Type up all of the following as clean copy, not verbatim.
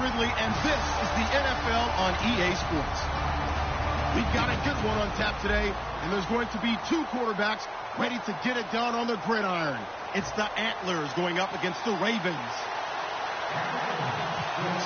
Ridley, and this is the NFL on EA Sports. We've got a good one on tap today, and there's going to be two quarterbacks ready to get it done on the gridiron. It's the Antlers going up against the Ravens.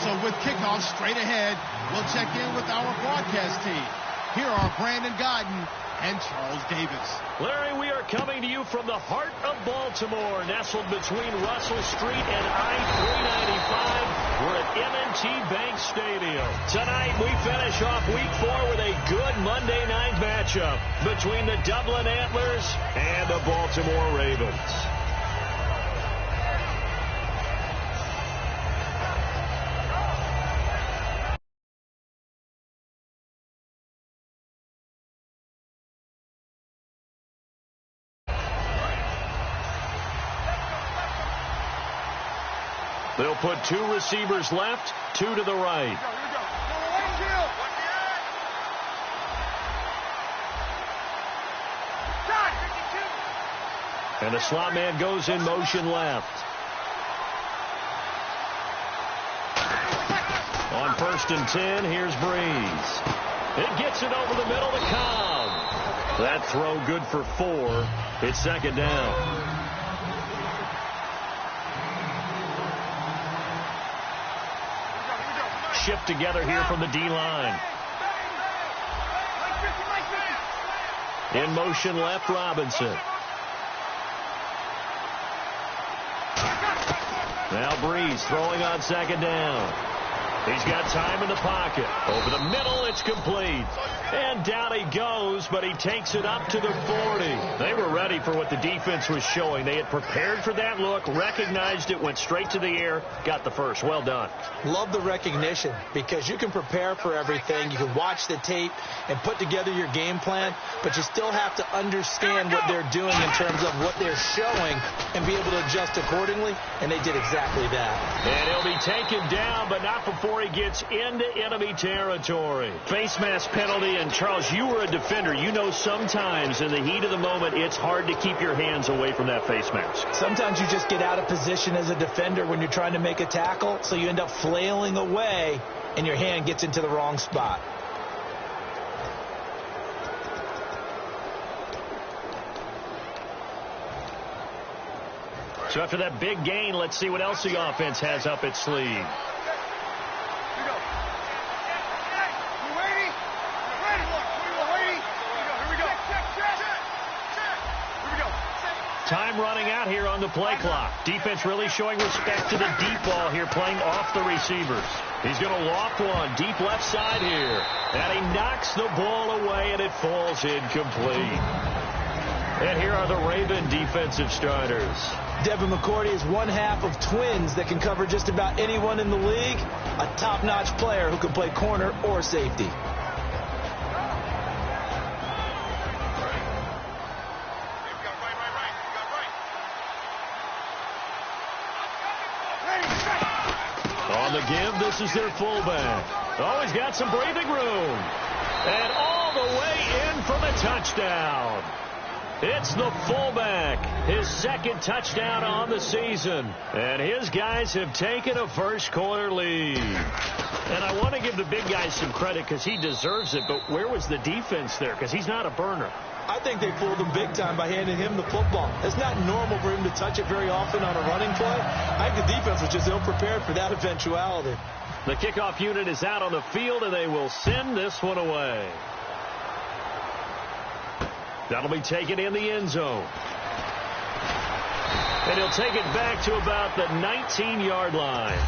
So with kickoff straight ahead, we'll check in with our broadcast team. Here are Brandon Godden and Charles Davis. Larry, we are coming to you from the heart of Baltimore, nestled between Russell Street and I-395. We're at M&T Bank Stadium. Tonight, we finish off Week 4 with a good Monday night matchup between the Dublin Antlers and the Baltimore Ravens. They'll put two receivers left, two to the right. And the slot man goes in motion left. On 1st and 10, here's Breeze. It gets it over the middle to Cobb. That throw good for 4. It's 2nd down. Shift together here from the D-line. In motion left, Robinson. Now Breeze throwing on 2nd down. He's got time in the pocket. Over the middle, it's complete. And down he goes, but he takes it up to the 40. They were ready for what the defense was showing. They had prepared for that look, recognized it, went straight to the air, got the first. Well done. Love the recognition, because you can prepare for everything. You can watch the tape and put together your game plan, but you still have to understand what they're doing in terms of what they're showing and be able to adjust accordingly, and they did exactly that. And he'll be taken down, but not before he gets into enemy territory. Face mask penalty, and Charles, you were a defender. You know sometimes in the heat of the moment, it's hard to keep your hands away from that face mask. Sometimes you just get out of position as a defender when you're trying to make a tackle, so you end up flailing away, and your hand gets into the wrong spot. So after that big gain, let's see what else the offense has up its sleeve. Time running out here on the play clock. Defense really showing respect to the deep ball here, playing off the receivers. He's going to loft one deep left side here. And he knocks the ball away, and it falls incomplete. And here are the Raven defensive starters. Devin McCourty is one half of twins that can cover just about anyone in the league. A top-notch player who can play corner or safety. On the give, this is their fullback. Oh, he's got some breathing room. And all the way in for the touchdown. It's the fullback, his 2nd touchdown on the season. And his guys have taken a first-quarter lead. And I want to give the big guy some credit because he deserves it, but where was the defense there? Because he's not a burner. I think they fooled him big time by handing him the football. It's not normal for him to touch it very often on a running play. I think the defense was just ill-prepared for that eventuality. The kickoff unit is out on the field, and they will send this one away. That'll be taken in the end zone. And he'll take it back to about the 19-yard line.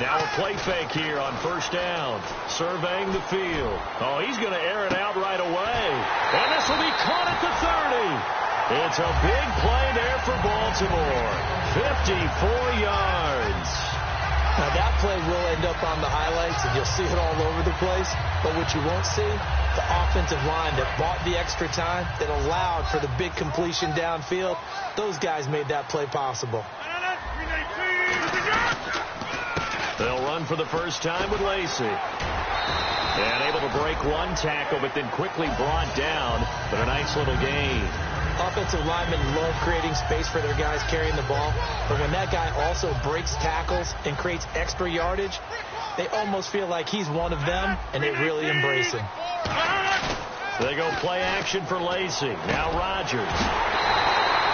Now a play fake here on 1st down. Surveying the field. Oh, he's going to air it out right away. And this will be caught at the 30. It's a big play there for Baltimore. 54 yards. Now that play will end up on the highlights, and you'll see it all over the place. But what you won't see, the offensive line that bought the extra time, that allowed for the big completion downfield, those guys made that play possible. They'll run for the first time with Lacey. And able to break one tackle, but then quickly brought down. But a nice little gain. Offensive linemen love creating space for their guys carrying the ball. But when that guy also breaks tackles and creates extra yardage, they almost feel like he's one of them, and they really embrace him. They go play action for Lacey. Now Rogers.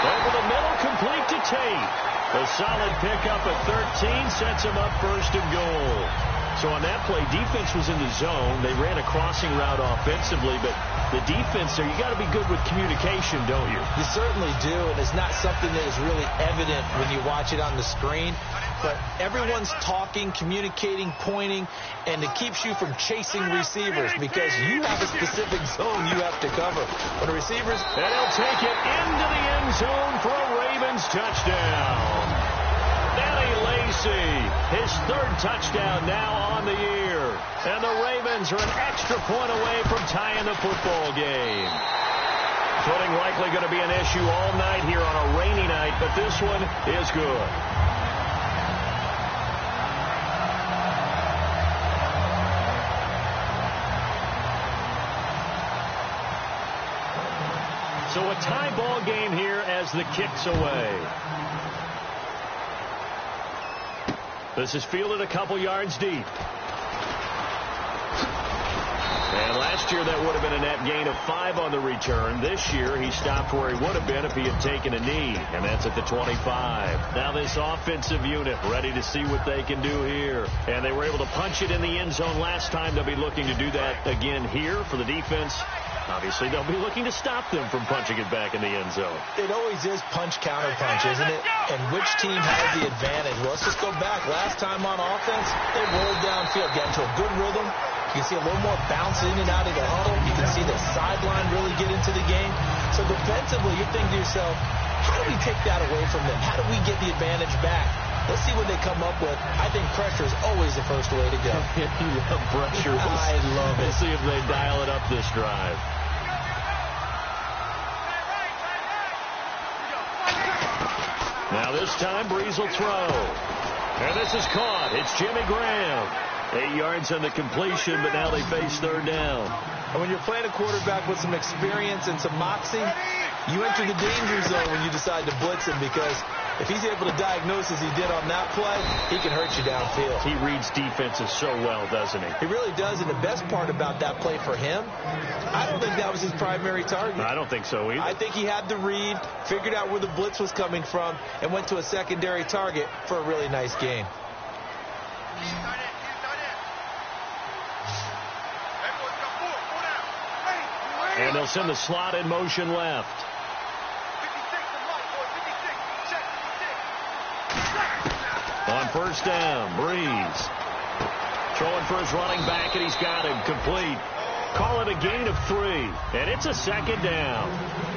Over the middle, complete to Tate. A solid pickup at 13 sets him up first and goal. So on that play, defense was in the zone. They ran a crossing route offensively, but the defense there, you got to be good with communication, don't you? You certainly do, and it's not something that is really evident when you watch it on the screen. But everyone's talking, communicating, pointing, and it keeps you from chasing receivers because you have a specific zone you have to cover. When the receivers... And he'll take it into the end zone for a Ravens touchdown. Danny Lacey, his third touchdown now on the year. And the Ravens are an extra point away from tying the football game. Footing likely going to be an issue all night here on a rainy night, but this one is good. So a tie ball game here as the kick's away. This is fielded a couple yards deep. And last year that would have been a net gain of 5 on the return. This year he stopped where he would have been if he had taken a knee, and that's at the 25. Now this offensive unit ready to see what they can do here. And they were able to punch it in the end zone last time. They'll be looking to do that again here for the defense. Obviously, they'll be looking to stop them from punching it back in the end zone. It always is punch-counter-punch, isn't it? And which team has the advantage? Well, let's just go back. Last time on offense, they rolled downfield, got into a good rhythm. You can see a little more bounce in and out of the huddle. You can see the sideline really get into the game. So defensively, you're thinking to yourself, how do we take that away from them? How do we get the advantage back? Let's see what they come up with. I think pressure is always the first way to go. You love pressure. I love it. We'll see if they dial it up this drive. Now this time, Breeze will throw. And this is caught. It's Jimmy Graham. 8 yards on the completion, but now they face third down. And when you're playing a quarterback with some experience and some moxie, you enter the danger zone when you decide to blitz him, because if he's able to diagnose as he did on that play, he can hurt you downfield. He reads defenses so well, doesn't he? He really does, and the best part about that play for him, I don't think that was his primary target. I don't think so either. I think he had the read, figured out where the blitz was coming from, and went to a secondary target for a really nice gain. And they'll send the slot in motion left. On first down, Breeze. Throwing for his running back, and he's got him complete. Call it a gain of 3, and it's a second down.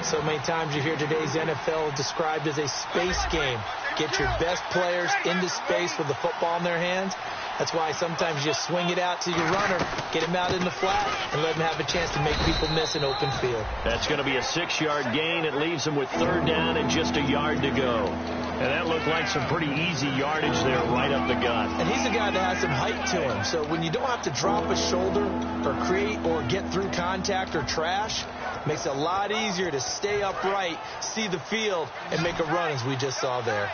So many times you hear today's NFL described as a space game. Get your best players into space with the football in their hands. That's why sometimes you swing it out to your runner, get him out in the flat, and let him have a chance to make people miss an open field. That's going to be a 6-yard gain. It leaves him with third down and just a yard to go. And that looked like some pretty easy yardage there right up the gut. And he's a guy that has some height to him. So when you don't have to drop a shoulder or create or get through contact or trash, it makes it a lot easier to stay upright, see the field, and make a run as we just saw there.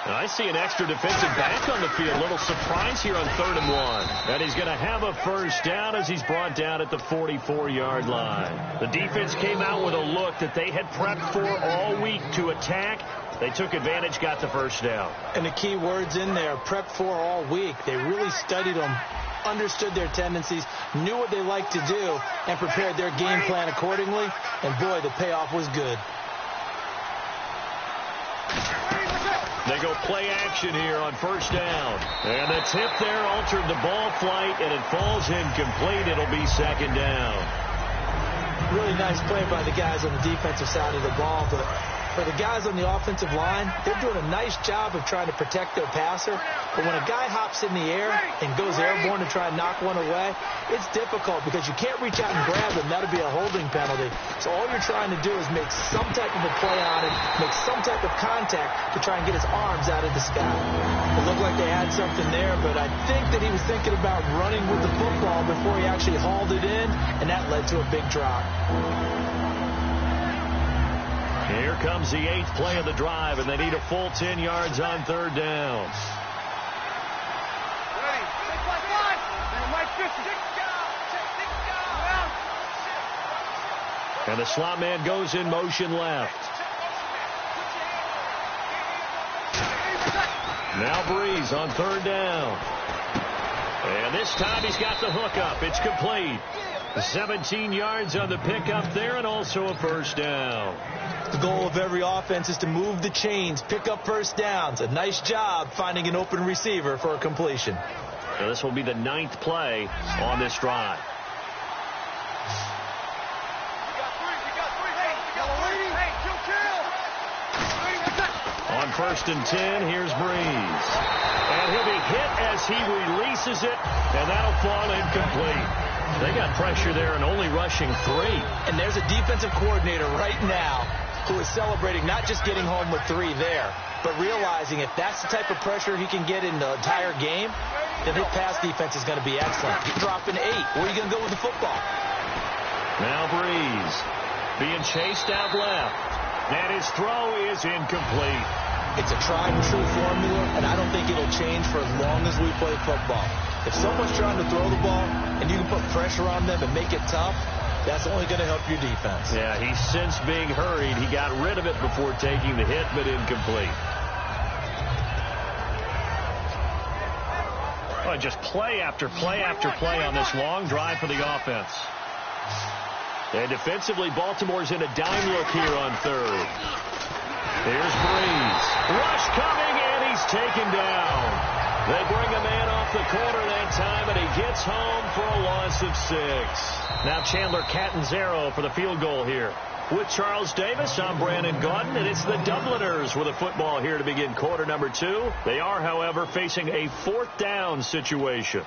And I see an extra defensive back on the field. A little surprise here on 3rd and 1. And he's going to have a first down as he's brought down at the 44-yard line. The defense came out with a look that they had prepped for all week to attack. They took advantage, got the first down. And the key words in there, prepped for all week. They really studied them, understood their tendencies, knew what they liked to do, and prepared their game plan accordingly. And, boy, the payoff was good. They go play action here on first down. And the tip there altered the ball flight, and it falls incomplete. It'll be second down. Really nice play by the guys on the defensive side of the ball, but For the guys on the offensive line, they're doing a nice job of trying to protect their passer. But when a guy hops in the air and goes airborne to try and knock one away, it's difficult because you can't reach out and grab him. That'll be a holding penalty. So all you're trying to do is make some type of a play on him, make some type of contact to try and get his arms out of the sky. It looked like they had something there, but I think that he was thinking about running with the football before he actually hauled it in, and that led to a big drop. Here comes the 8th play of the drive, and they need a full 10 yards on 3rd down. And the slot man goes in motion left. Now Breeze on 3rd down. And this time he's got the hook up. It's complete. 17 yards on the pickup there, and also a 1st down. The goal of every offense is to move the chains, pick up 1st downs. A nice job finding an open receiver for a completion. Now this will be the 9th play on this drive. On 1st and 10, here's Breeze. And he'll be hit as he releases it, and that'll fall incomplete. They got pressure there and only rushing 3. And there's a defensive coordinator right now who is celebrating not just getting home with 3 there, but realizing if that's the type of pressure he can get in the entire game, then his pass defense is going to be excellent. You're dropping 8. Where are you going to go with the football? Now Breeze being chased out left. And his throw is incomplete. It's a tried and true formula, and I don't think it'll change for as long as we play football. If someone's trying to throw the ball and you can put pressure on them and make it tough, that's only going to help your defense. Yeah, he's since being hurried. He got rid of it before taking the hit, but incomplete. Well, just play after play after play on this long drive for the offense. And defensively, Baltimore's in a dime look here on 3rd. Here's Breeze. Rush coming, and he's taken down. They bring a man off the corner that time, and he gets home for a loss of 6. Now Chandler Catanzaro for the field goal here. With Charles Davis, I'm Brandon Gaudin, and it's the Dubliners with a football here to begin quarter number 2. They are, however, facing a 4th down situation.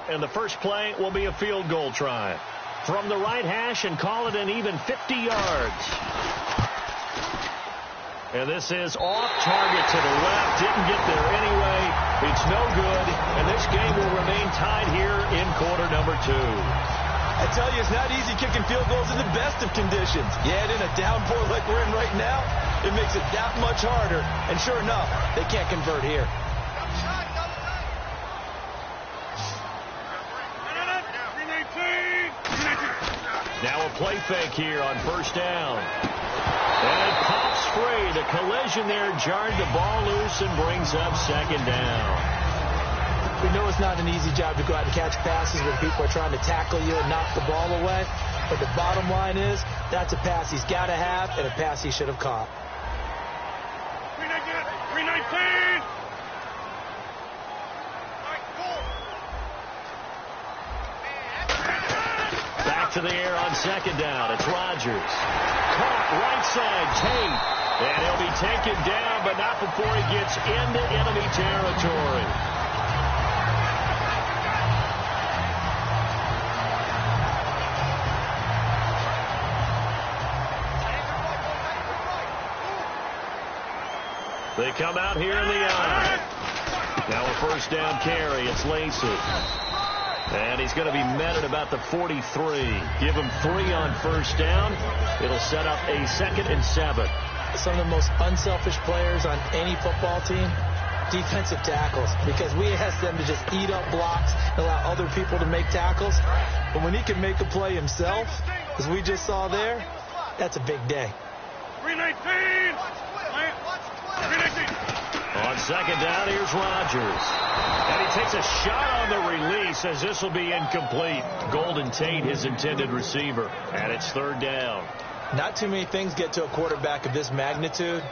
And the first play will be a field goal try. From the right hash and call it an even 50 yards. And this is off target to the left. Didn't get there anyway. It's no good. And this game will remain tied here in quarter number 2. I tell you, it's not easy kicking field goals in the best of conditions. Yet in a downpour like we're in right now, it makes it that much harder. And sure enough, they can't convert here. Now a play fake here on 1st down. And it pops free. The collision there jarred the ball loose and brings up 2nd down. We know it's not an easy job to go out and catch passes when people are trying to tackle you and knock the ball away. But the bottom line is that's a pass he's got to have and a pass he should have caught. 319! Back to the air on 2nd down. It's Rodgers. Caught right side, Tate. And he'll be taken down, but not before he gets into enemy territory. They come out here in the eye. Now a 1st down carry. It's Lacey. And he's going to be met at about the 43. Give him 3 on 1st down. It'll set up a 2nd and 7. Some of the most unselfish players on any football team, defensive tackles, because we ask them to just eat up blocks and allow other people to make tackles. But when he can make a play himself, as we just saw there, that's a big day. 319! 319! On 2nd down, here's Rodgers. And he takes a shot on the release as this will be incomplete. Golden Tate, his intended receiver. And it's 3rd down. Not too many things get to a quarterback of this magnitude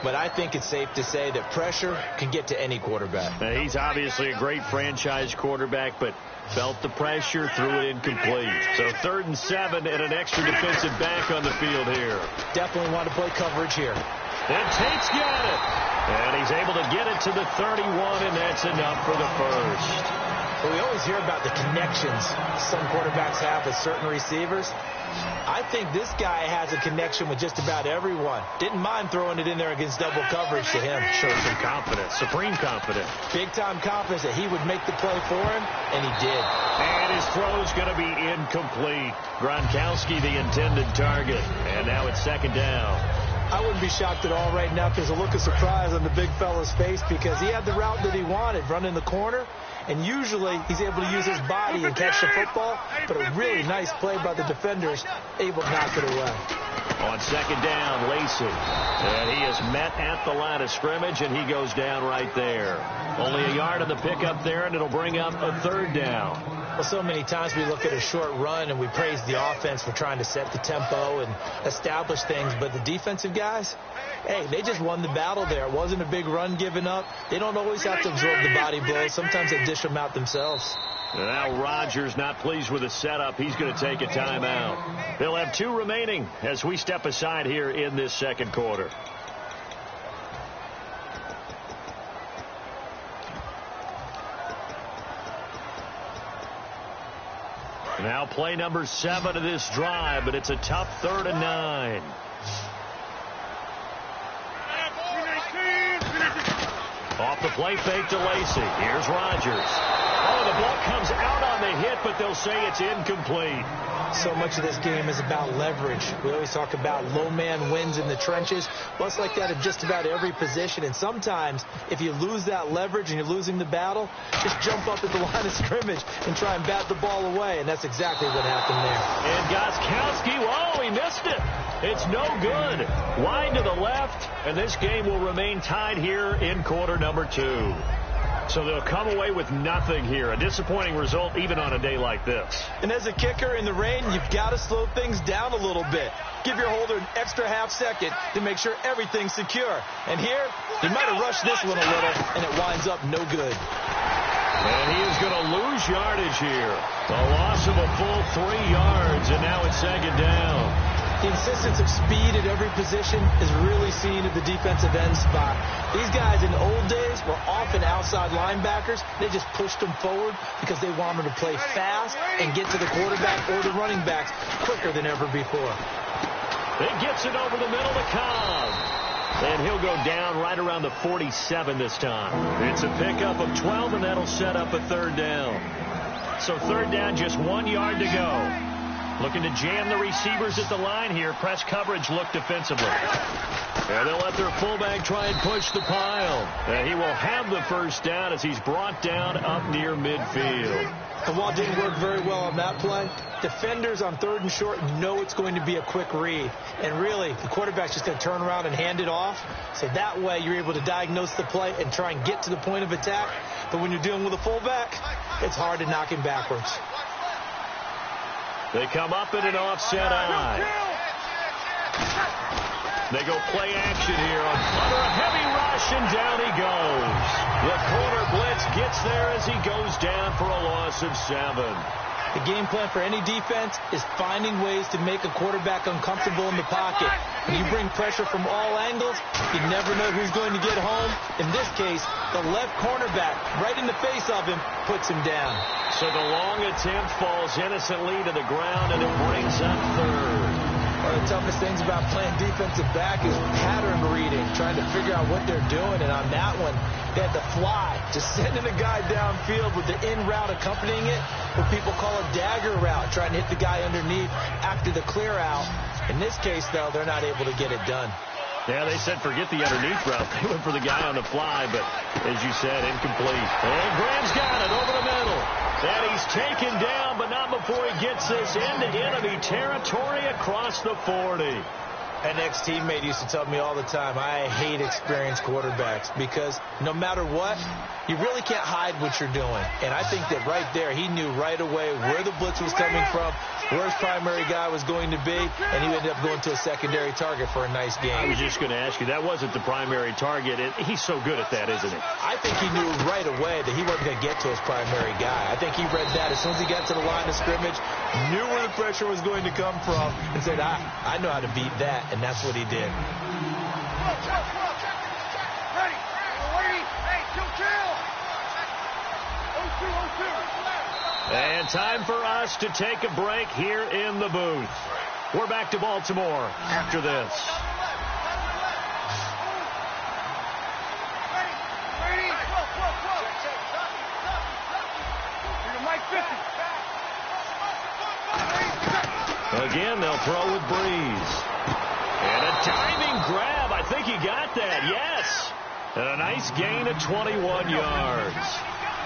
but I think it's safe to say that pressure can get to any quarterback. He's obviously a great franchise quarterback, but felt the pressure, threw it incomplete. So 3rd and 7 and an extra defensive back on the field here. Definitely want to play coverage here. And Tate's got it. And he's able to get it to the 31, and that's enough for the first. Well, we always hear about the connections some quarterbacks have with certain receivers. I think this guy has a connection with just about everyone. Didn't mind throwing it in there against double coverage to him. Showed some confidence, supreme confidence. Big-time confidence that he would make the play for him, and he did. And his throw's going to be incomplete. Gronkowski, the intended target. And now it's 2nd down. I wouldn't be shocked at all right now if there's a look of surprise on the big fella's face because he had the route that he wanted, running the corner. And usually he's able to use his body and catch the football, but a really nice play by the defenders, able to knock it away. On 2nd down, Lacey. And he is met at the line of scrimmage, and he goes down right there. Only a yard on the pickup there, and it'll bring up a 3rd down. Well, so many times we look at a short run and we praise the offense for trying to set the tempo and establish things, but the defensive guys, hey, they just won the battle there. It wasn't a big run given up. They don't always have to absorb the body blows. Sometimes they dish them out themselves. Now Rodgers not pleased with the setup. He's going to take a timeout. They'll have 2 remaining as we step aside here in this 2nd quarter. Now play number 7 of this drive, but it's a tough 3rd and 9. Off the play fake to Lacey. Here's Rodgers. Oh, the ball comes out on the hit, but they'll say it's incomplete. So much of this game is about leverage. We always talk about low man wins in the trenches. Well, it's like that in just about every position. And sometimes, if you lose that leverage and you're losing the battle, just jump up at the line of scrimmage and try and bat the ball away. And that's exactly what happened there. And Gostkowski, whoa, he missed it. It's no good. Wide to the left, and this game will remain tied here in quarter number 2. So they'll come away with nothing here. A disappointing result even on a day like this. And as a kicker in the rain, you've got to slow things down a little bit. Give your holder an extra half second to make sure everything's secure. And here, he might have rushed this one a little, and it winds up no good. And he is going to lose yardage here. A loss of a full 3 yards, and now it's 2nd down. The insistence of speed at every position is really seen at the defensive end spot. These guys in the old days were often outside linebackers. They just pushed them forward because they wanted to play fast and get to the quarterback or the running backs quicker than ever before. He gets it over the middle to Cobb. And he'll go down right around the 47 this time. It's a pickup of 12, and that'll set up a 3rd down. So 3rd down, just 1 yard to go. Looking to jam the receivers at the line here. Press coverage look defensively. And they'll let their fullback try and push the pile. And he will have the 1st down as he's brought down up near midfield. And while it didn't work very well on that play, defenders on 3rd and short know it's going to be a quick read. And really, the quarterback's just going to turn around and hand it off. So that way, you're able to diagnose the play and try and get to the point of attack. But when you're dealing with a fullback, it's hard to knock him backwards. They come up in an offset eye. They go play action here under a heavy rush, and down he goes. The corner blitz gets there as he goes down for a loss of 7. The game plan for any defense is finding ways to make a quarterback uncomfortable in the pocket. When you bring pressure from all angles, you never know who's going to get home. In this case, the left cornerback, right in the face of him, puts him down. So the long attempt falls innocently to the ground, and it brings up 3rd. One of the toughest things about playing defensive back is pattern reading, trying to figure out what they're doing. And on that one, they had to fly, just sending a guy downfield with the in route accompanying it, what people call a dagger route, trying to hit the guy underneath after the clear out. In this case, though, they're not able to get it done. Yeah, they said forget the underneath route. They went for the guy on the fly, but as you said, incomplete. And Graham's got it over the middle. And he's taken down, but not before he gets this into enemy territory across the 40. An ex-teammate used to tell me all the time, I hate experienced quarterbacks because no matter what, you really can't hide what you're doing. And I think that right there, he knew right away where the blitz was coming from, where his primary guy was going to be, and he ended up going to a secondary target for a nice game. I was just going to ask you, that wasn't the primary target. He's so good at that, isn't he? I think he knew right away that he wasn't going to get to his primary guy. I think he read that as soon as he got to the line of scrimmage, knew where the pressure was going to come from, and said, I know how to beat that, and that's what he did. Ready. Hey, chill. 0-2. And time for us to take a break here in the booth. We're back to Baltimore after this. Ready. Mike 50. Again, they'll throw with Breeze. And a diving grab. I think he got that. Yes. And a nice gain of 21 yards.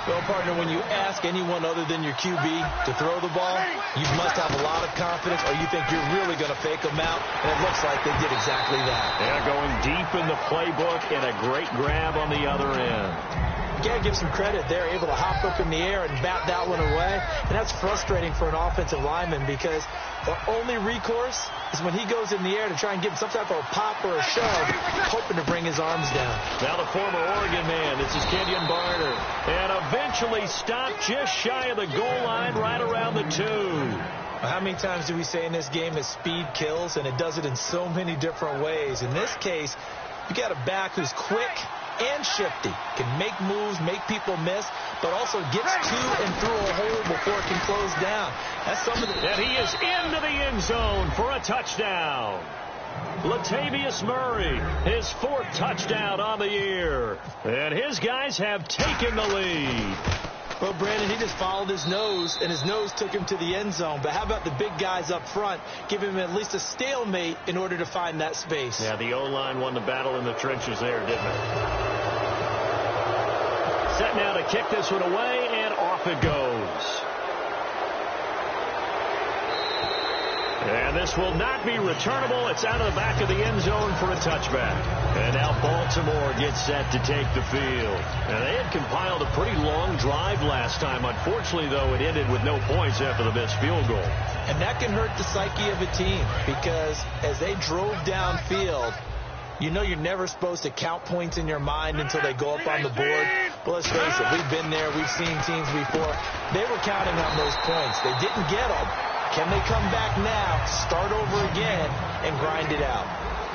Well, partner, when you ask anyone other than your QB to throw the ball, you must have a lot of confidence or you think you're really going to fake them out. And it looks like they did exactly that. They're going deep in the playbook and a great grab on the other end. You got to give some credit. They're able to hop up in the air and bat that one away. And that's frustrating for an offensive lineman because the only recourse is when he goes in the air to try and get some type of a pop or a shove, hoping to bring his arms down. Now the former Oregon man, this is Kenyon Barner. And eventually stopped just shy of the goal line right around the 2. How many times do we say in this game that speed kills, and it does it in so many different ways? In this case, you got a back who's quick and shifty, can make moves, make people miss, but also gets to and through a hole before it can close down. That's some of the... And he is into the end zone for a touchdown. Latavius Murray, his 4th touchdown on the year. And his guys have taken the lead. Well, Brandon, he just followed his nose, and his nose took him to the end zone. But how about the big guys up front? Give him at least a stalemate in order to find that space. Yeah, the O-line won the battle in the trenches there, didn't it? Set now to kick this one away, and off it goes. And this will not be returnable. It's out of the back of the end zone for a touchback. And now Baltimore gets set to take the field. And they had compiled a pretty long drive last time. Unfortunately, though, it ended with no points after the missed field goal. And that can hurt the psyche of a team because as they drove downfield, you know you're never supposed to count points in your mind until they go up on the board. But let's face it, we've been there. We've seen teams before. They were counting on those points. They didn't get them. Can they come back now, start over again, and grind it out?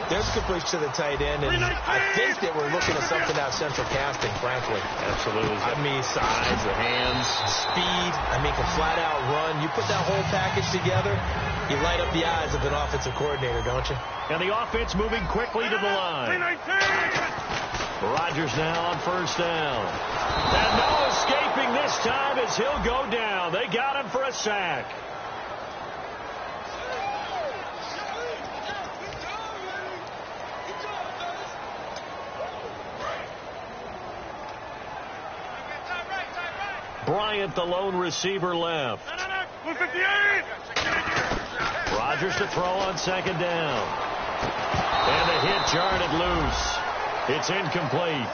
There's a completion to the tight end, and I think that we're looking at something out of central casting, frankly. Absolutely. I mean, size, the hands, speed. I mean, can flat out run. You put that whole package together, you light up the eyes of an offensive coordinator, don't you? And the offense moving quickly to the line. Rodgers now on 1st down. And no escaping this time as he'll go down. They got him for a sack. Bryant, the lone receiver, left. 158. Rodgers to throw on 2nd down. And the hit jarred it loose. It's incomplete.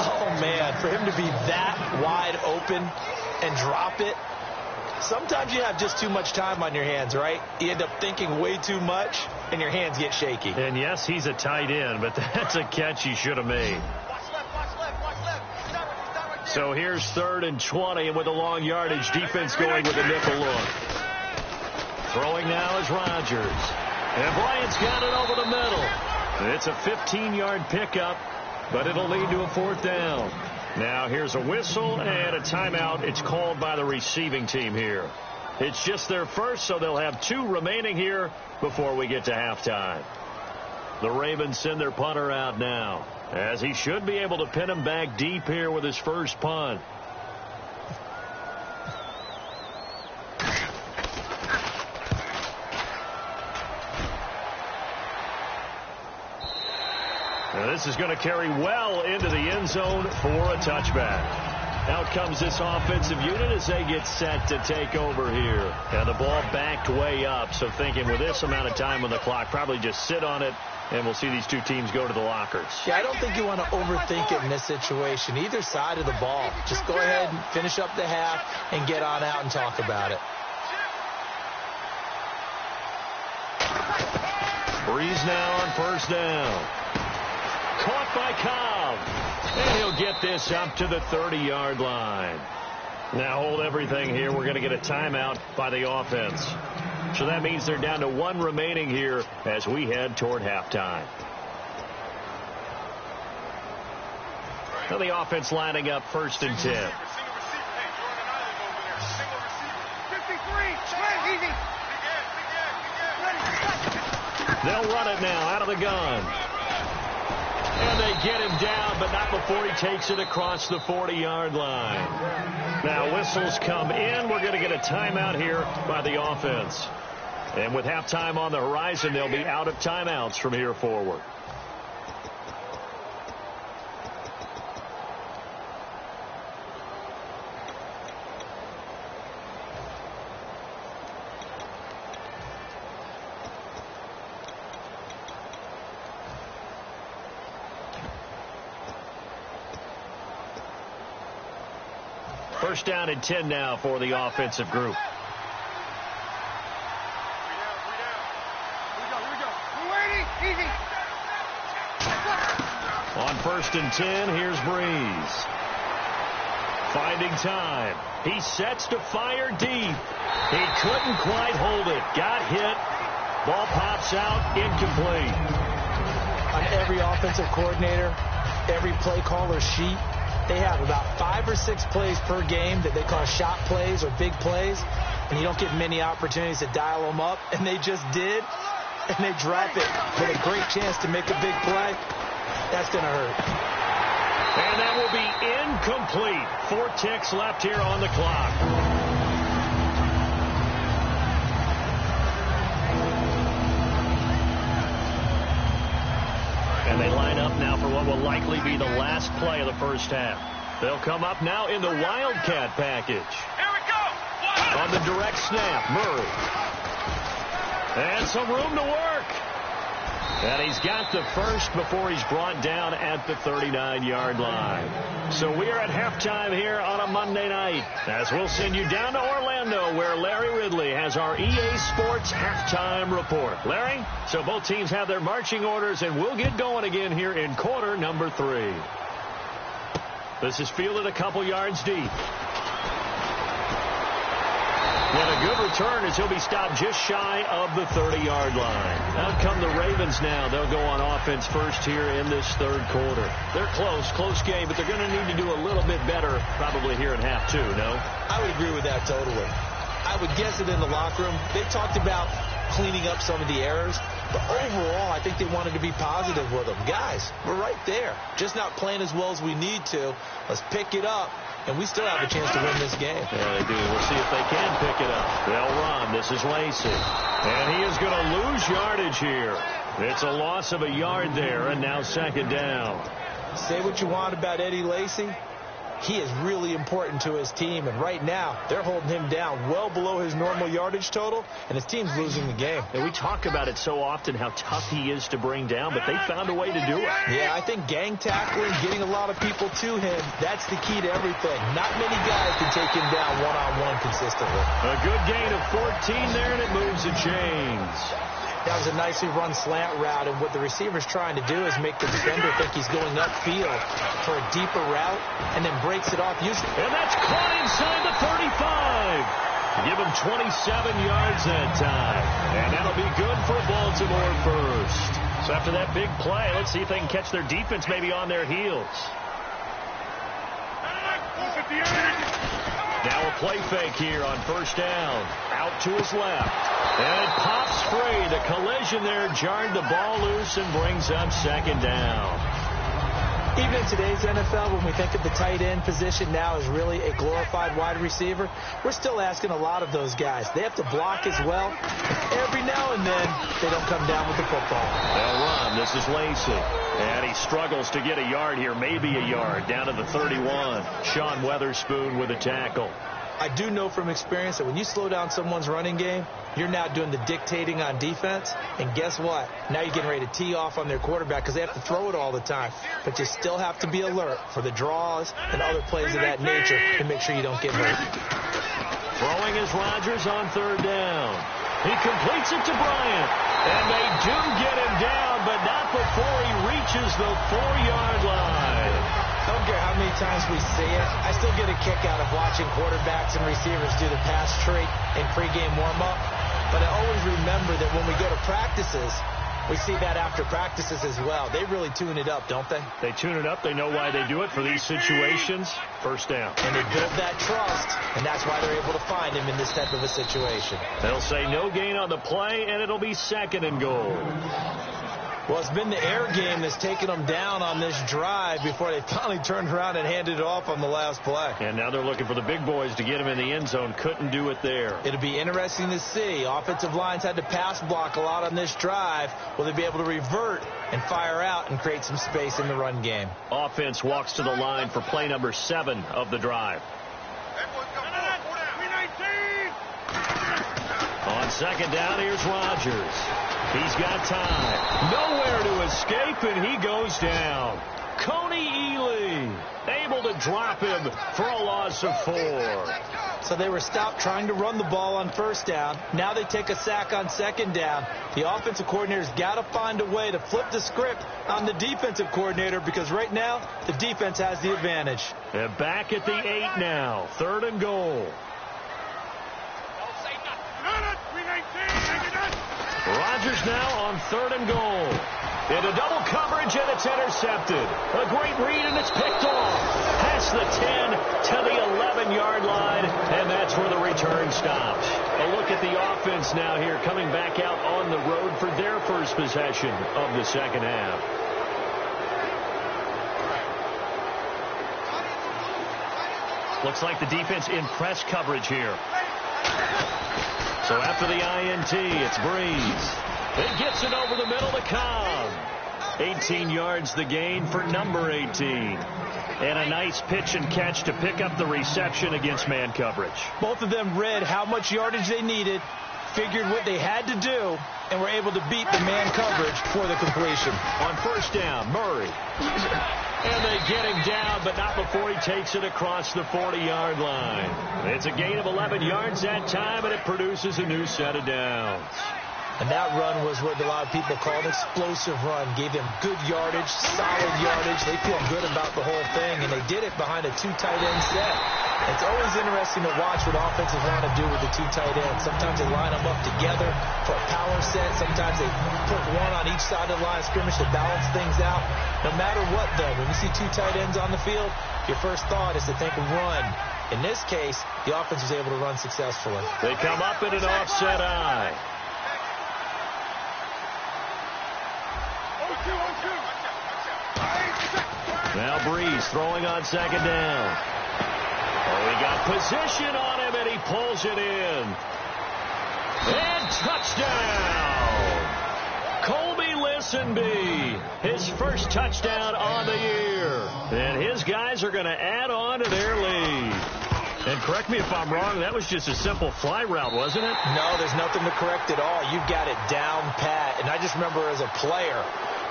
Oh, man, for him to be that wide open and drop it, sometimes you have just too much time on your hands, right? You end up thinking way too much, and your hands get shaky. And, yes, he's a tight end, but that's a catch he should have made. So here's 3rd and 20, and with a long yardage, defense going with a nickel look. Throwing now is Rodgers. And Bryant's got it over the middle. It's a 15-yard pickup, but it'll lead to a 4th down. Now here's a whistle and a timeout. It's called by the receiving team here. It's just their first, so they'll have 2 remaining here before we get to halftime. The Ravens send their punter out now, as he should be able to pin him back deep here with his first punt. Now this is going to carry well into the end zone for a touchback. Out comes this offensive unit as they get set to take over here. And the ball backed way up, so thinking with this amount of time on the clock, probably just sit on it, and we'll see these two teams go to the lockers. Yeah, I don't think you want to overthink it in this situation. Either side of the ball. Just go ahead and finish up the half and get on out and talk about it. Breeze now on first down. Caught by Cobb. And he'll get this up to the 30-yard line. Now hold everything here. We're going to get a timeout by the offense. So that means they're down to one remaining here as we head toward halftime. Now the offense lining up 1st and 10. They'll run it now out of the gun. And they get him down, but not before he takes it across the 40-yard line. Now whistles come in. We're going to get a timeout here by the offense. And with halftime on the horizon, they'll be out of timeouts from here forward. First down and 10 now for the offensive group. On 1st and 10, here's Breeze. Finding time. He sets to fire deep. He couldn't quite hold it. Got hit. Ball pops out, incomplete. On every offensive coordinator, every play caller sheet, they have about 5 or 6 plays per game that they call shot plays or big plays, and you don't get many opportunities to dial them up, and they just did, and they drop it with a great chance to make a big play. That's going to hurt. And that will be incomplete. 4 ticks left here on the clock. And they line up now for what will likely be the last play of the first half. They'll come up now in the Wildcat package. Here we go. On the direct snap, Murray. And some room to work. And he's got the first before he's brought down at the 39-yard line. So we are at halftime here on a Monday night, as we'll send you down to Orlando, where Larry Ridley has our EA Sports halftime report. Larry, so both teams have their marching orders, and we'll get going again here in quarter number 3. This is fielded a couple yards deep. And a good return as he'll be stopped just shy of the 30-yard line. Out come the Ravens now. They'll go on offense first here in this third quarter. They're close game, but they're going to need to do a little bit better probably here in half 2, no? I would agree with that totally. I would guess it in the locker room. They talked about cleaning up some of the errors, but overall, I think they wanted to be positive with them. Guys, we're right there. Just not playing as well as we need to. Let's pick it up. And we still have a chance to win this game. Yeah, they do. We'll see if they can pick it up. They'll run. This is Lacey. And he is going to lose yardage here. It's a loss of a yard there, and now 2nd down. Say what you want about Eddie Lacy. He is really important to his team, and right now they're holding him down well below his normal yardage total, and his team's losing the game. And we talk about it so often, how tough he is to bring down, but they found a way to do it. Yeah, I think gang tackling, getting a lot of people to him, that's the key to everything. Not many guys can take him down one-on-one consistently. A good gain of 14 there, and it moves the chains. That was a nicely run slant route, and what the receiver's trying to do is make the defender think he's going upfield for a deeper route, and then breaks it off. And that's caught inside the 35. Give him 27 yards that time. And that'll be good for Baltimore first. So after that big play, let's see if they can catch their defense maybe on their heels. Now a play fake here on 1st down. Out to his left. And it pops free. The collision there jarred the ball loose and brings up 2nd down. Even in today's NFL, when we think of the tight end position now as really a glorified wide receiver, we're still asking a lot of those guys. They have to block as well. Every now and then, they don't come down with the football. They'll run. This is Lacey. And he struggles to get a yard here, maybe a yard, down to the 31. Sean Weatherspoon with a tackle. I do know from experience that when you slow down someone's running game, you're now doing the dictating on defense. And guess what? Now you're getting ready to tee off on their quarterback because they have to throw it all the time. But you still have to be alert for the draws and other plays of that nature to make sure you don't get hurt. Throwing is Rodgers on third down. He completes it to Bryant. And they do get him down, but not before he reaches the 4-yard line. I don't care how many times we see it. I still get a kick out of watching quarterbacks and receivers do the pass trick in pregame warm-up. But I always remember that when we go to practices, we see that after practices as well. They really tune it up, don't they? They tune it up. They know why they do it for these situations. First down. And they build that trust, and that's why they're able to find him in this type of a situation. They'll say no gain on the play, and it'll be 2nd and goal. Well, it's been the air game that's taken them down on this drive before they finally turned around and handed it off on the last play. And now they're looking for the big boys to get him in the end zone. Couldn't do it there. It'll be interesting to see. Offensive lines had to pass block a lot on this drive. Will they be able to revert and fire out and create some space in the run game? Offense walks to the line for play number 7 of the drive. On 2nd down, here's Rodgers. He's got time. Nowhere to escape, and he goes down. Coney Ely able to drop him for a loss of 4. So they were stopped trying to run the ball on 1st down. Now they take a sack on 2nd down. The offensive coordinator's got to find a way to flip the script on the defensive coordinator because right now the defense has the advantage. They're back at the 8 now. 3rd and goal. Rodgers now on 3rd and goal. Into double coverage, and it's intercepted. A great read, and it's picked off. Past the 10 to the 11-yard line, and that's where the return stops. A look at the offense now here, coming back out on the road for their first possession of the 2nd half. Looks like the defense in press coverage here. So after the INT, it's Breeze. It gets it over the middle to Cobb. 18 yards the gain for number 18. And a nice pitch and catch to pick up the reception against man coverage. Both of them read how much yardage they needed, figured what they had to do, and were able to beat the man coverage for the completion. On 1st down, Murray. And they get him down, but not before he takes it across the 40-yard line. It's a gain of 11 yards that time, and it produces a new set of downs. And that run was what a lot of people call an explosive run. Gave them good yardage, solid yardage. They feel good about the whole thing, and they did it behind a 2 tight end set. It's always interesting to watch what offenses want to do with the 2 tight ends. Sometimes they line them up together for a power set. Sometimes they put one on each side of the line of scrimmage to balance things out. No matter what, though, when you see 2 tight ends on the field, your first thought is to think run. In this case, the offense was able to run successfully. They come up in an offset eye. Now Breeze throwing on 2nd down. Oh, he got position on him, and he pulls it in. And touchdown! Colby Listenby, his first touchdown on the year. And his guys are going to add on to their lead. And correct me if I'm wrong, that was just a simple fly route, wasn't it? No, there's nothing to correct at all. You've got it down pat. And I just remember as a player,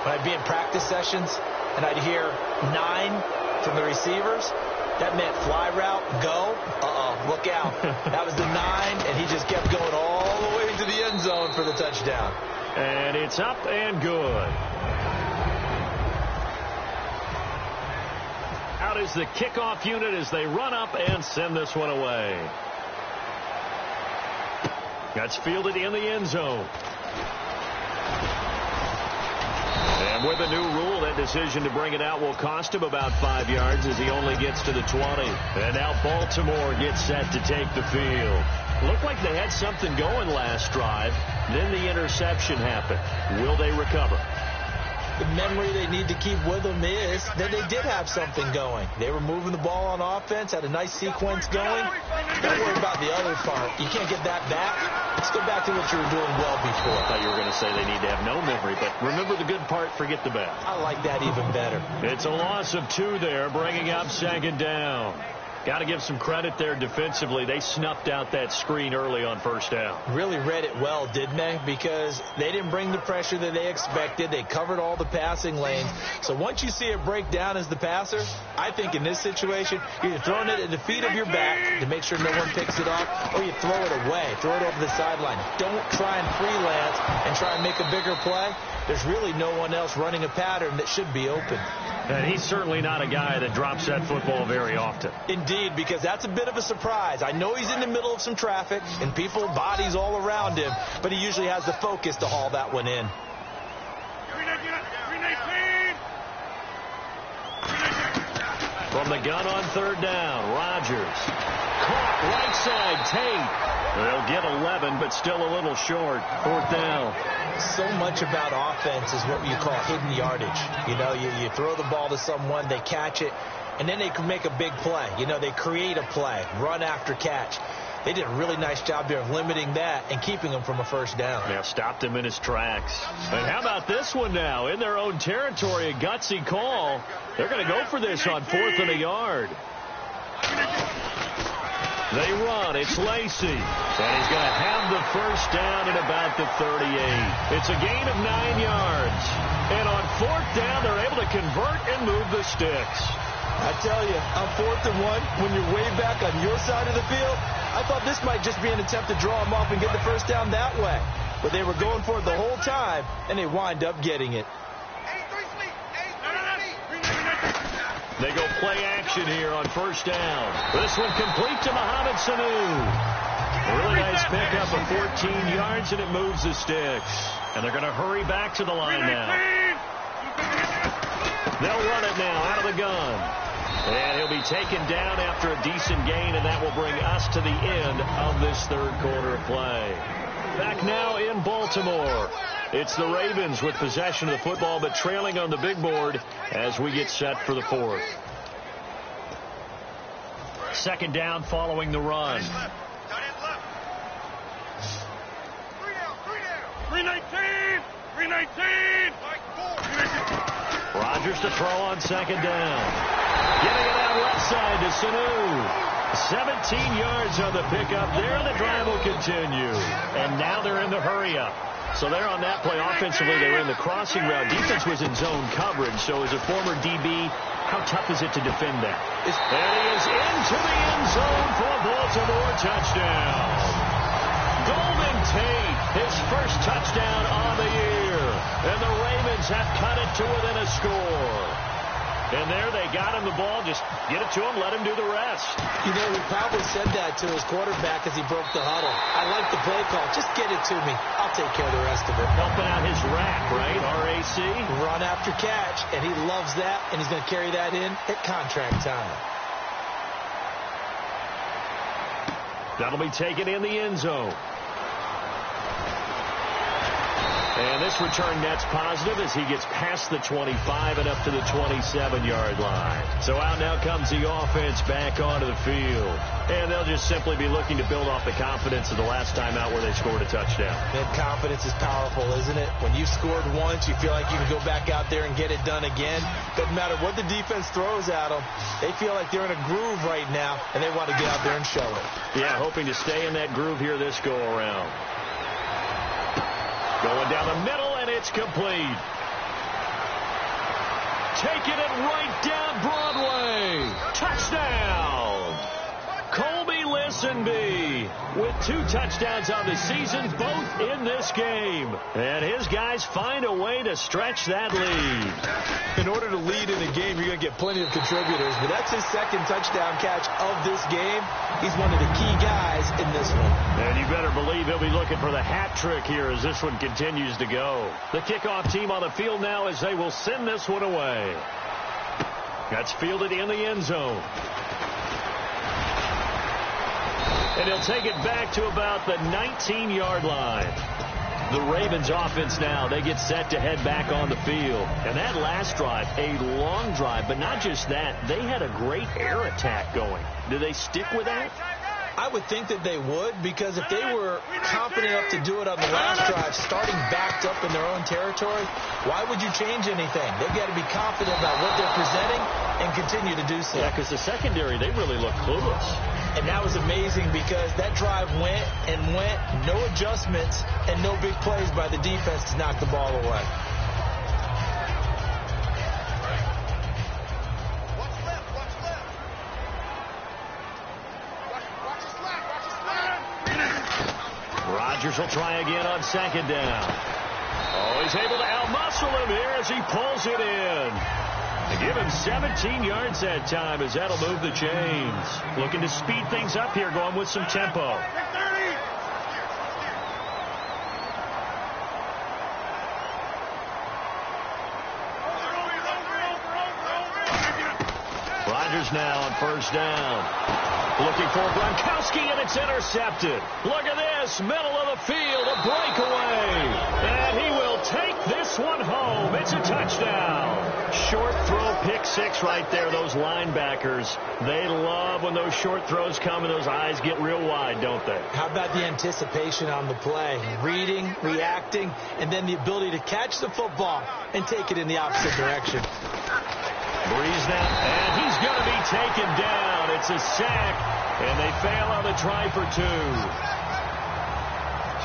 when I'd be in practice sessions, and I'd hear 9 from the receivers, that meant fly route, go, look out. That was the 9, and he just kept going all the way to the end zone for the touchdown. And it's up and good. Out is the kickoff unit as they run up and send this one away. That's fielded in the end zone. And with a new rule, that decision to bring it out will cost him about 5 yards as he only gets to the 20. And now Baltimore gets set to take the field. Looked like they had something going last drive. Then the interception happened. Will they recover? The memory they need to keep with them is that they did have something going. They were moving the ball on offense, had a nice sequence going. Don't worry about the other part. You can't get that back. Let's go back to what you were doing well before. I thought you were going to say they need to have no memory, but remember the good part, forget the bad. I like that even better. It's a loss of 2 there, bringing up 2nd down. Got to give some credit there defensively. They snuffed out that screen early on 1st down. Really read it well, didn't they? Because they didn't bring the pressure that they expected. They covered all the passing lanes. So once you see it break down as the passer, I think in this situation, you're either throwing it at the feet of your back to make sure no one picks it off, or you throw it away, throw it over the sideline. Don't try and freelance and try and make a bigger play. There's really no one else running a pattern that should be open. And he's certainly not a guy that drops that football very often. Indeed, because that's a bit of a surprise. I know he's in the middle of some traffic and people, bodies all around him, but he usually has the focus to haul that one in. From the gun on 3rd down, Rodgers. Caught right side, Tate. They'll get 11, but still a little short. 4th down. So much about offense is what you call hidden yardage. You know, you throw the ball to someone, they catch it, and then they can make a big play. You know, they create a play, run after catch. They did a really nice job there of limiting that and keeping him from a 1st down. Yeah, stopped him in his tracks. And how about this one now? In their own territory, a gutsy call. They're going to go for this on 4th and a yard. They run. It's Lacey. And he's going to have the 1st down at about the 38. It's a gain of 9 yards. And on 4th down, they're able to convert and move the sticks. I tell you, on 4th and 1, when you're way back on your side of the field, I thought this might just be an attempt to draw them off and get the 1st down that way. But they were going for it the whole time, and they wind up getting it. They go play action here on 1st down. This one complete to Mohamed Sanu. A really nice pickup of 14 yards, and it moves the sticks. And they're going to hurry back to the line now. They'll run it now out of the gun. And he'll be taken down after a decent gain, and that will bring us to the end of this 3rd quarter of play. Back now in Baltimore. It's the Ravens with possession of the football, but trailing on the big board as we get set for the 4th. 2nd down following the run. 319! Rodgers to throw on 2nd down. Getting it out left side to Sanu. 17 yards on the pickup there. The drive will continue. And now they're in the hurry-up. So they're on that play offensively. They were in the crossing route. Defense was in zone coverage. So as a former DB, how tough is it to defend that? And he is into the end zone for a Baltimore touchdown. Golden Tate, his 1st touchdown on the year. And the Ravens have cut it to within a score. And there they got him the ball. Just get it to him, let him do the rest. You know, he probably said that to his quarterback as he broke the huddle. I like the play call. Just get it to me. I'll take care of the rest of it. Helping out his rack, right? RAC. Run after catch, and he loves that, and he's going to carry that in at contract time. That'll be taken in the end zone. And this return net's positive as he gets past the 25 and up to the 27-yard line. So out now comes the offense back onto the field. And they'll just simply be looking to build off the confidence of the last time out where they scored a touchdown. That confidence is powerful, isn't it? When you've scored once, you feel like you can go back out there and get it done again. Doesn't matter what the defense throws at them. They feel like they're in a groove right now, and they want to get out there and show it. Yeah, hoping to stay in that groove here this go-around. Going down the middle, and it's complete. Taking it right down Broadway. Touchdown. Colby Listenby with 2 touchdowns on the season, both in this game. And his guys find a way to stretch that lead. In order to lead in a game, you're going to get plenty of contributors, but that's his 2nd touchdown catch of this game. He's one of the key guys in this one. And you better believe he'll be looking for the hat trick here as this one continues to go. The kickoff team on the field now as they will send this one away. That's fielded in the end zone. And he'll take it back to about the 19-yard line. The Ravens offense now, they get set to head back on the field. And that last drive, a long drive, but not just that, they had a great air attack going. Do they stick with that? I would think that they would, because if they were confident enough to do it on the last drive, starting backed up in their own territory, why would you change anything? They've got to be confident about what they're presenting and continue to do so. Yeah, because the secondary, they really look clueless. And that was amazing because that drive went and went, no adjustments, and no big plays by the defense to knock the ball away. Rodgers will try again on second down. Oh, he's able to outmuscle him here as he pulls it in. To give him 17 yards that time, as that'll move the chains. Looking to speed things up here, going with some tempo. Rodgers now on first down. Looking for Gronkowski, and it's intercepted. Look at this, middle of the field, a breakaway. And he will take this one home. It's a touchdown. Short throw, pick six right there. Those linebackers, they love when those short throws come and those eyes get real wide, don't they? How about the anticipation on the play? Reading, reacting, and then the ability to catch the football and take it in the opposite direction. Breeze now, and he's going to be taken down. It's a sack, and they fail on the try for two.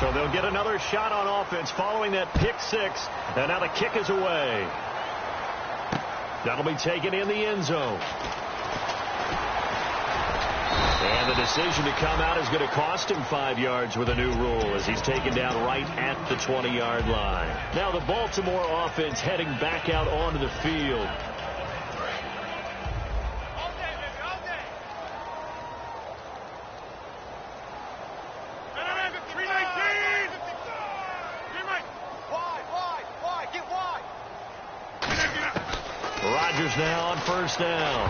So they'll get another shot on offense following that pick six, and now the kick is away. That'll be taken in the end zone. And the decision to come out is going to cost him 5 yards with a new rule as he's taken down right at the 20-yard line. Now the Baltimore offense heading back out onto the field. Rodgers now on first down.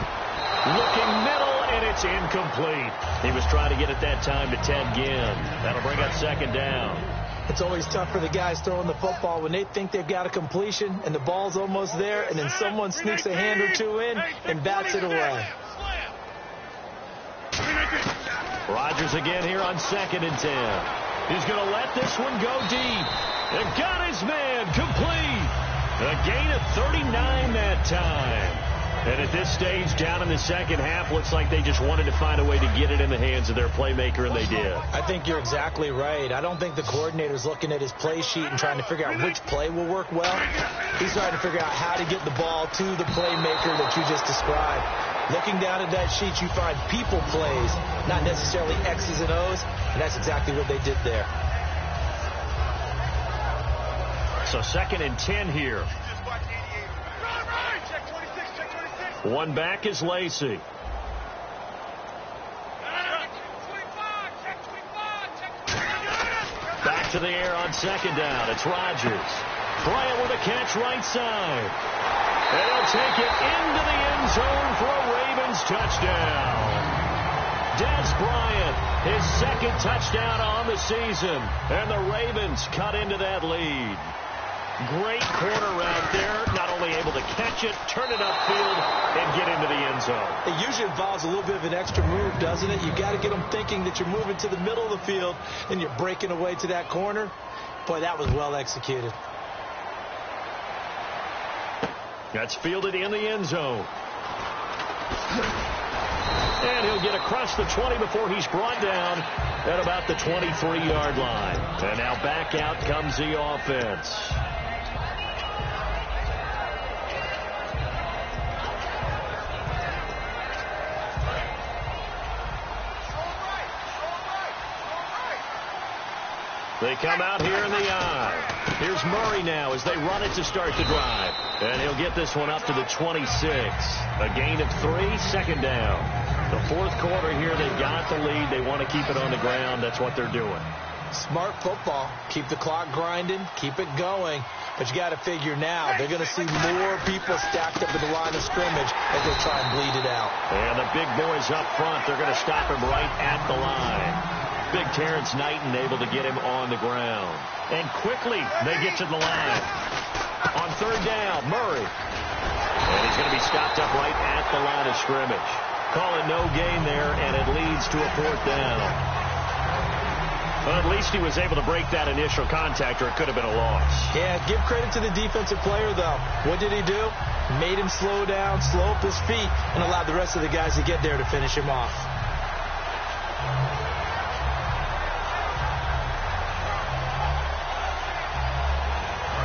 Looking middle, and it's incomplete. He was trying to get it that time to Ted Ginn. That'll bring up second down. It's always tough for the guys throwing the football when they think they've got a completion and the ball's almost there, and then someone sneaks a hand or two in and bats it away. Rodgers again here on 2nd and 10. He's going to let this one go deep. And got his man complete. A gain of 39 that time. And at this stage, down in the second half, looks like they just wanted to find a way to get it in the hands of their playmaker, and they did. I think you're exactly right. I don't think the coordinator's looking at his play sheet and trying to figure out which play will work well. He's trying to figure out how to get the ball to the playmaker that you just described. Looking down at that sheet, you find people plays, not necessarily X's and O's, and that's exactly what they did there. So 2nd and 10 here. One back is Lacey. Back to the air on 2nd down. It's Rodgers. Bryant with a catch right side. And he'll take it into the end zone for a Ravens touchdown. Des Bryant, his 2nd touchdown on the season. And the Ravens cut into that lead. Great corner route there. Not only able to catch it, turn it upfield, and get into the end zone. It usually involves a little bit of an extra move, doesn't it? You got to get them thinking that you're moving to the middle of the field and you're breaking away to that corner. Boy, that was well executed. That's fielded in the end zone. And he'll get across the 20 before he's brought down at about the 23-yard line. And now back out comes the offense. They come out here in the eye. Here's Murray now as they run it to start the drive. And he'll get this one up to the 26. A gain of 3, 2nd down. The 4th quarter here, they got the lead. They want to keep it on the ground. That's what they're doing. Smart football. Keep the clock grinding. Keep it going. But you got to figure now, they're going to see more people stacked up at the line of scrimmage as they try and bleed it out. And the big boys up front, they're going to stop him right at the line. big Terrence Knighton able to get him on the ground. And quickly they get to the line. On third down, Murray. And he's going to be stopped up right at the line of scrimmage. Calling no gain there, and it leads to a fourth down. Well, at least he was able to break that initial contact, or it could have been a loss. Yeah, give credit to the defensive player, though. What did he do? Made him slow down, slow up his feet, and allowed the rest of the guys to get there to finish him off.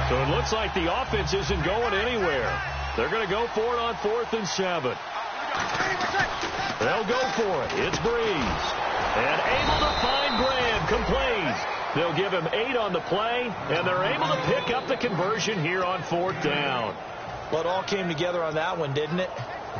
So it looks like the offense isn't going anywhere. They're going to go for it on 4th and 7. They'll go for it. It's Breeze. And able to find Graham. Complains. They'll give him 8 on the play, and they're able to pick up the conversion here on 4th down. Well, it all came together on that one, didn't it?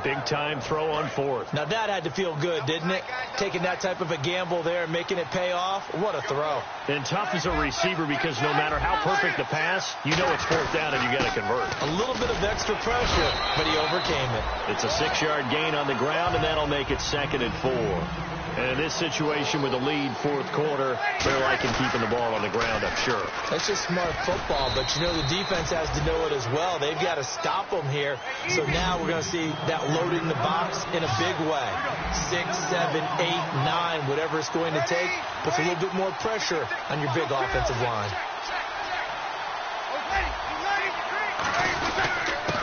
Big-time throw on 4th. Now, that had to feel good, didn't it? Taking that type of a gamble there and making it pay off. What a throw. And tough as a receiver because no matter how perfect the pass, you know it's 4th down and you got to convert. A little bit of extra pressure, but he overcame it. It's a 6-yard gain on the ground, and that'll make it 2nd and 4. And in this situation with a lead 4th quarter, they're liking keeping the ball on the ground, I'm sure. That's just smart football, but you know the defense has to know it as well. They've got to stop them here. So now we're going to see that loaded in the box in a big way. 6, 7, 8, 9, whatever it's going to take, puts a little bit more pressure on your big offensive line.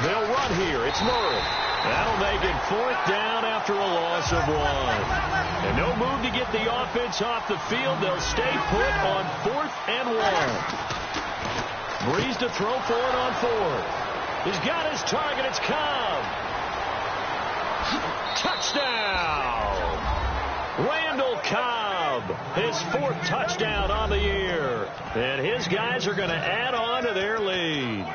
They'll run here. It's Murray. That'll make it 4th down after a loss of 1. And no move to get the offense off the field. They'll stay put on 4th and 1. Breeze to throw for it on 4th. He's got his target. It's Cobb. Touchdown! Randall Cobb, his 4th touchdown on the year. And his guys are going to add on to their lead.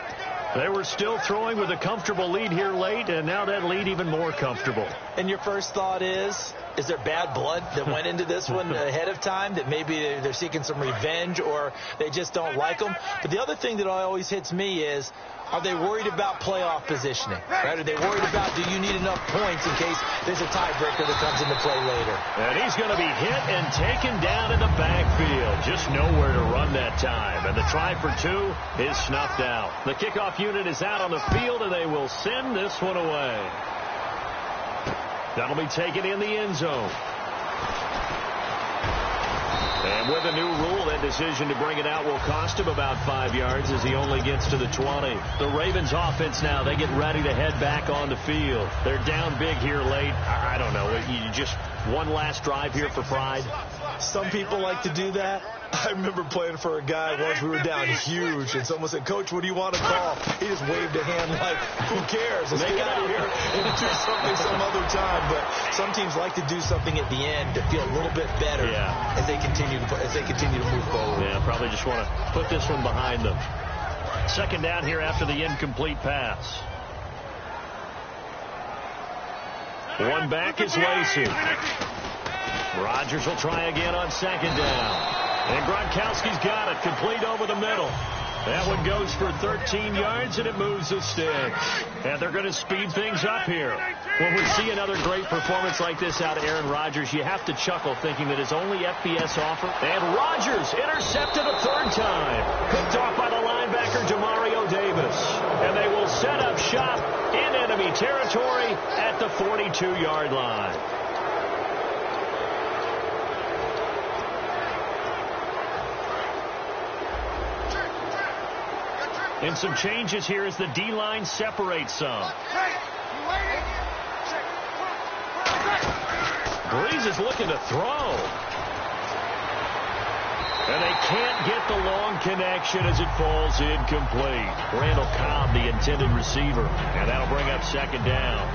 They were still throwing with a comfortable lead here late, and now that lead even more comfortable. And your first thought is there bad blood that went into this one ahead of time, that maybe they're seeking some revenge or they just don't like them? But the other thing that always hits me is, are they worried about playoff positioning? Right? Are they worried about, do you need enough points in case there's a tiebreaker that comes into play later? And he's going to be hit and taken down in the backfield. Just nowhere to run that time. And the try for 2 is snuffed out. The kickoff unit is out on the field, and they will send this one away. That'll be taken in the end zone. And with a new rule, that decision to bring it out will cost him about 5 yards as he only gets to the 20. The Ravens offense now, they get ready to head back on the field. They're down big here late. I don't know. You just one last drive here for pride. Some people like to do that. I remember playing for a guy once. We were down huge, and someone said, "Coach, what do you want to call?" He just waved a hand like, "Who cares? Let's get out of here and do something some other time." But some teams like to do something at the end to feel a little bit better as they continue to move forward. Yeah, probably just want to put this one behind them. 2nd down here after the incomplete pass. One back is Lacey. Rodgers will try again on 2nd down. And Gronkowski's got it. Complete over the middle. That one goes for 13 yards, and it moves the sticks. And they're going to speed things up here. When we see another great performance like this out of Aaron Rodgers, you have to chuckle thinking that his only FBS offer. And Rodgers intercepted a 3rd time. Picked off by the linebacker, Demario Davis. And they will set up shop in enemy territory at the 42-yard line. And some changes here as the D-line separates some. Breeze is looking to throw. And they can't get the long connection as it falls incomplete. Randall Cobb, the intended receiver. And that'll bring up 2nd down.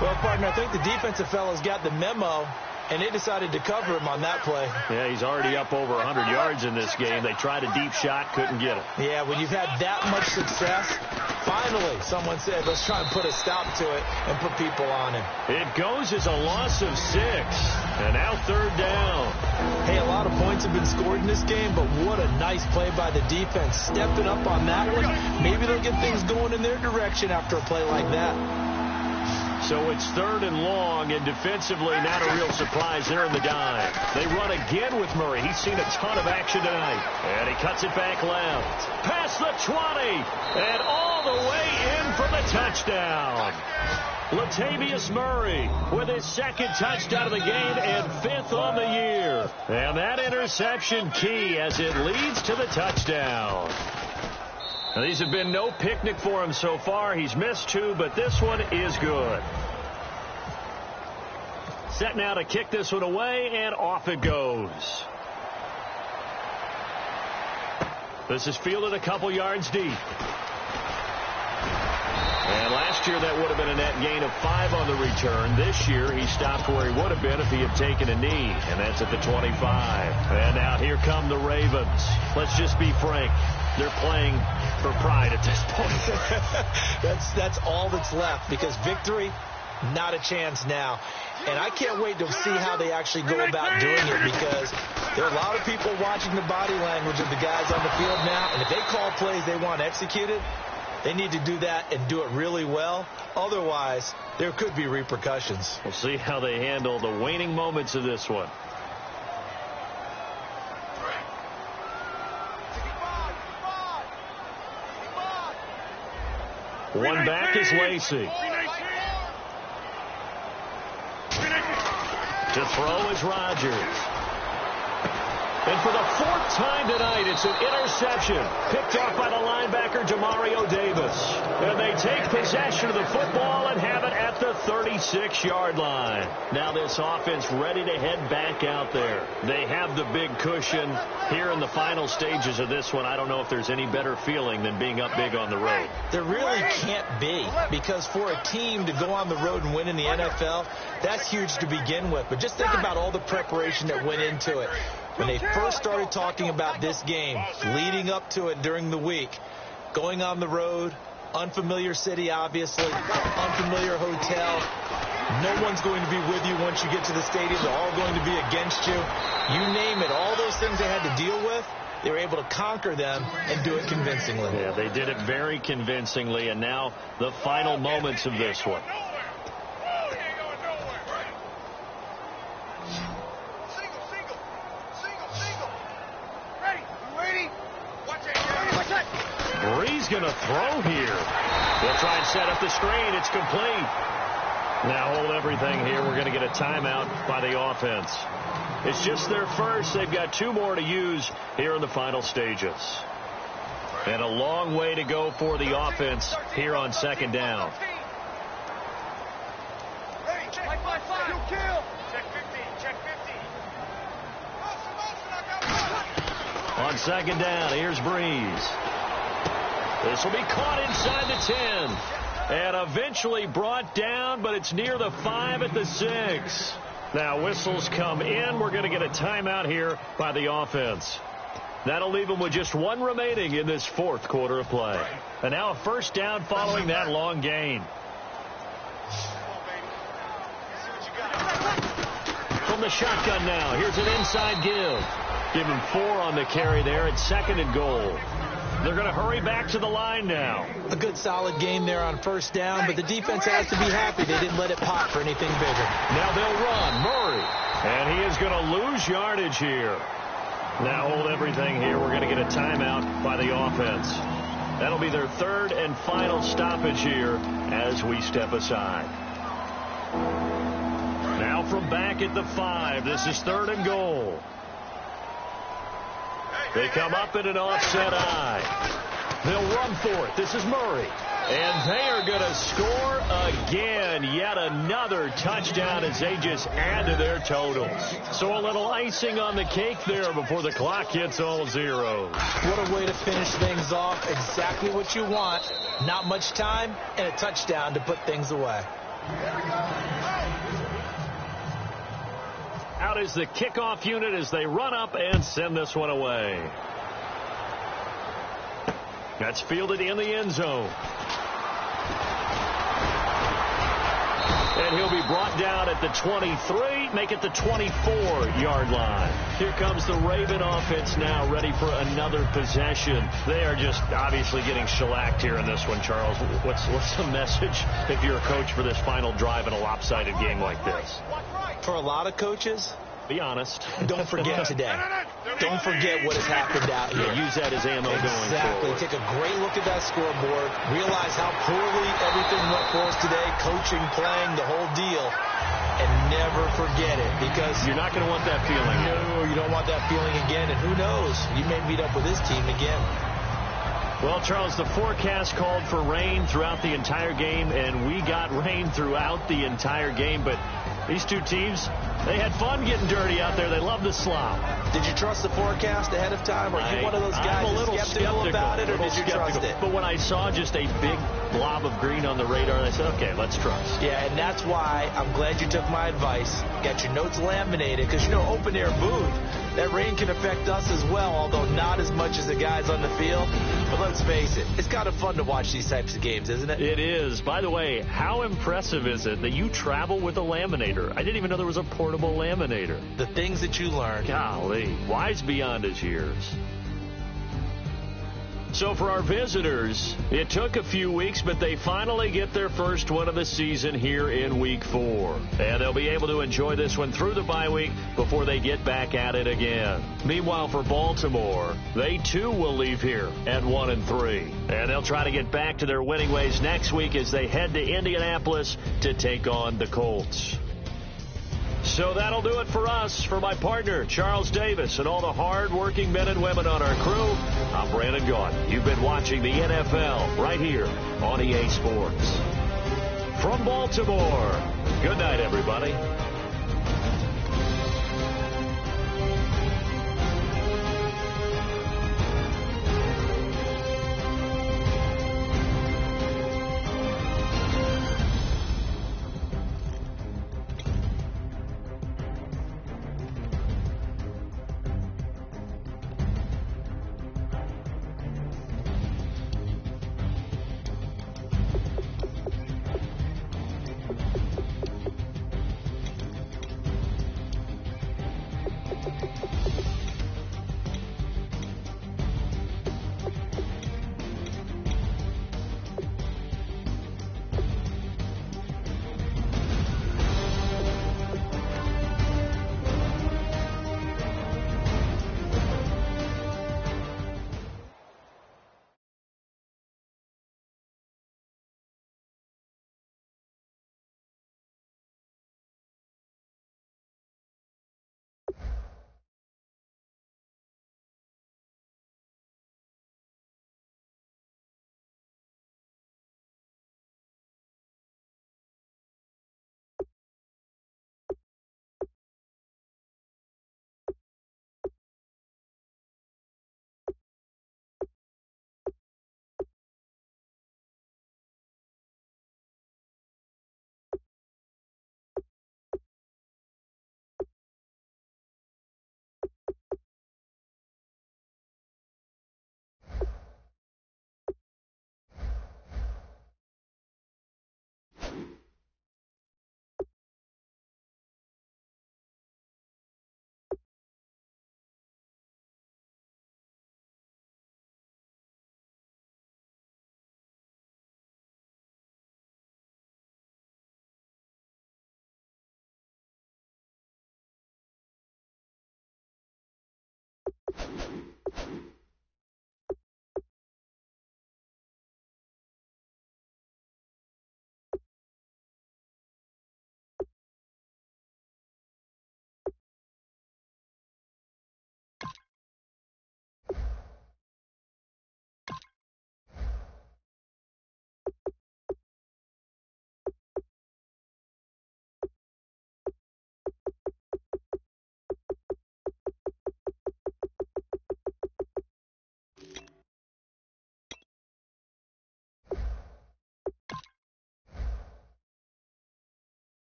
Well, partner, I think the defensive fellas got the memo, and they decided to cover him on that play. Yeah, he's already up over 100 yards in this game. They tried a deep shot, couldn't get it. Yeah, when you've had that much success, finally someone said, let's try and put a stop to it and put people on him. It goes as a loss of 6. And now 3rd down. Hey, a lot of points have been scored in this game, but what a nice play by the defense. Stepping up on that one. Maybe they'll get things going in their direction after a play like that. So it's 3rd and long, and defensively not a real surprise there in the dime. They run again with Murray. He's seen a ton of action tonight. And he cuts it back left. Past the 20, and all the way in for the touchdown. Latavius Murray with his 2nd touchdown of the game and 5th on the year. And that interception key as it leads to the touchdown. Now, these have been no picnic for him so far. He's missed 2, but this one is good. Set now to kick this one away, and off it goes. This is fielded a couple yards deep. And last year that would have been a net gain of 5 on the return. This year he stopped where he would have been if he had taken a knee, and that's at the 25. And now here come the Ravens. Let's just be frank. They're playing for pride at this point. That's all that's left, because victory, not a chance now. And I can't wait to see how they actually go about doing it, because there are a lot of people watching the body language of the guys on the field now, and if they call plays they want executed, they need to do that and do it really well. Otherwise, there could be repercussions. We'll see how they handle the waning moments of this one. One back is Lacey. To throw is Rodgers. And for the 4th time tonight, it's an interception picked off by the linebacker, Demario Davis. And they take possession of the football and have it at the 36-yard line. Now this offense ready to head back out there. They have the big cushion here in the final stages of this one. I don't know if there's any better feeling than being up big on the road. There really can't be, because for a team to go on the road and win in the NFL, that's huge to begin with. But just think about all the preparation that went into it. When they first started talking about this game, leading up to it during the week, going on the road, unfamiliar city, obviously, unfamiliar hotel. No one's going to be with you once you get to the stadium. They're all going to be against you. You name it, all those things they had to deal with, they were able to conquer them and do it convincingly. Yeah, they did it very convincingly, and now the final moments of this one. Bree's going to throw here. They'll try and set up the screen. It's complete. Now hold everything here. We're going to get a timeout by the offense. It's just their first. They've got 2 more to use here in the final stages. And a long way to go for the offense here on 2nd down. On 2nd down, here's Breeze. This will be caught inside the 10 and eventually brought down, but it's near the 5 at the 6. Now whistles come in. We're going to get a timeout here by the offense. That'll leave them with just 1 remaining in this 4th quarter of play. And now a 1st down following that long gain. From the shotgun now, here's an inside give. Give him 4 on the carry there at 2nd and goal. They're going to hurry back to the line now. A good solid game there on 1st down, but the defense has to be happy they didn't let it pop for anything bigger. Now they'll run. Murray. And he is going to lose yardage here. Now hold everything here. We're going to get a timeout by the offense. That'll be their 3rd and final stoppage here as we step aside. Now from back at the 5. This is 3rd and goal. They come up in an offset eye. They'll run for it. This is Murray. And they are going to score again. Yet another touchdown as they just add to their totals. So a little icing on the cake there before the clock hits all zeros. What a way to finish things off. Exactly what you want. Not much time and a touchdown to put things away. Out is the kickoff unit as they run up and send this one away. That's fielded in the end zone. And he'll be brought down at the 23, make it the 24-yard line. Here comes the Raven offense now, ready for another possession. They are just obviously getting shellacked here in this one, Charles. What's the message if you're a coach for this final drive in a lopsided game like this? For a lot of coaches, be honest. Don't forget today. Don't forget what has happened out here. Use that as ammo going forward. Exactly. Take a great look at that scoreboard. Realize how poorly everything went for us today. Coaching, playing, the whole deal. And never forget it, because you're not going to want that feeling. No, you don't want that feeling again. And who knows? You may meet up with this team again. Well, Charles, the forecast called for rain throughout the entire game, and we got rain throughout the entire game. But these two teams, they had fun getting dirty out there. They love the slop. Did you trust the forecast ahead of time? Are you one of those guys I'm a little skeptical about it, or did you trust it? But when I saw just a big blob of green on the radar, I said, okay, let's trust. Yeah, and that's why I'm glad you took my advice. Got your notes laminated, because, you know, open air booth, that rain can affect us as well, although not as much as the guys on the field. But let's face it, it's kind of fun to watch these types of games, isn't it? It is. By the way, how impressive is it that you travel with a laminator? I didn't even know there was a portable laminator. The things that you learn. Golly, wise beyond his years. So for our visitors, it took a few weeks, but they finally get their first one of the season here in Week 4. And they'll be able to enjoy this one through the bye week before they get back at it again. Meanwhile, for Baltimore, they too will leave here at 1-3. And they'll try to get back to their winning ways next week as they head to Indianapolis to take on the Colts. So that'll do it for us. For my partner, Charles Davis, and all the hard-working men and women on our crew, I'm Brandon Gaudin. You've been watching the NFL right here on EA Sports. From Baltimore, good night, everybody.